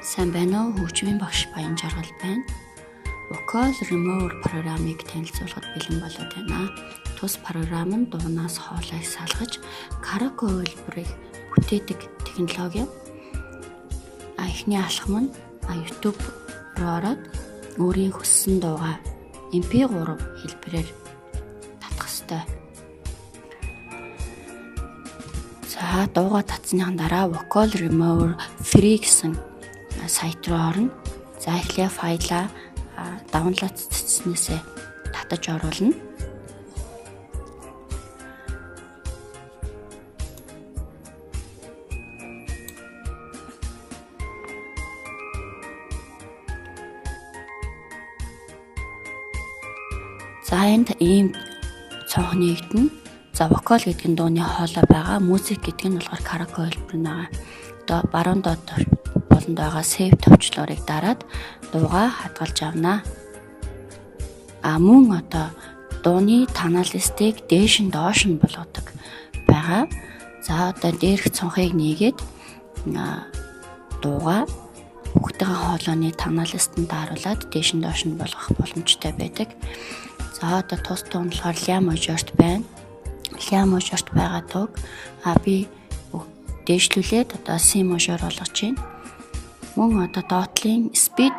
Сайн байна уу? Хөгжмийн багш Баян Жаргал байна. Vocal Remover программыг танилцуулахад бэлэн болоод байна. Тус програм нь дуунаас хоолойг салгаж караоке үйлбэрийг бүтээдэг технологи. Эхний алхам нь YouTube руу ороод өөрийн хүссэн дуугаа MP3 хэлбэрээр татах ёстой. За дуугаа татсныхан дараа Vocal Remover Free гэсэн сайт руу орно. За эхлээ файлаа даунлоадснээсээ татаж оруулна. За энд ийм цонх нэгдэнэ. За вокал гэдэг нь дууны хоолой байгаа, музик гэдэг нь болохоор караоке хэлбэр байгаа. Одоо баруун доод болонд байгаа save товчлуурыг дараад дуугаа хадгалж авна. Мөн одоо дууны танаа листийг дээш нь доош нь болгодог байгаа. За одоо дээрх цонхыг нээгээд дуугаа бүгдийн хоолойны танаа листанд харуулад дээш нь доош нь болгох боломжтой байдаг. За одоо тус дуу нь болохоор ля мажорт байна. Ля мажорт байгаа дууг би дээшлүүлээд одоо си мажор болгож байна. Мөн одоо доотлын speed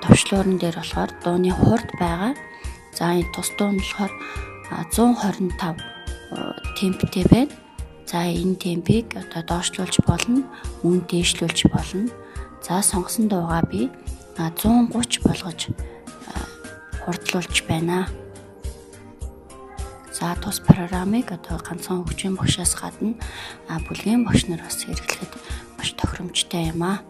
товчлуурн дээр болохоор дууны хурд байгаа. За энэ тус дуу нь болохоор 125 темптэй байна. За энэ темпийг одоо доошлуулж болно, мөн дээшлүүлж болно. За сонгосон дуугаа би 130 болгож хурдлуулж байна. За тус программыг одоо ганцхан хөгжмийн багшаас гадна бүлгийн багш нар бас хэрэглэхэд маш тохиромжтой юм аа.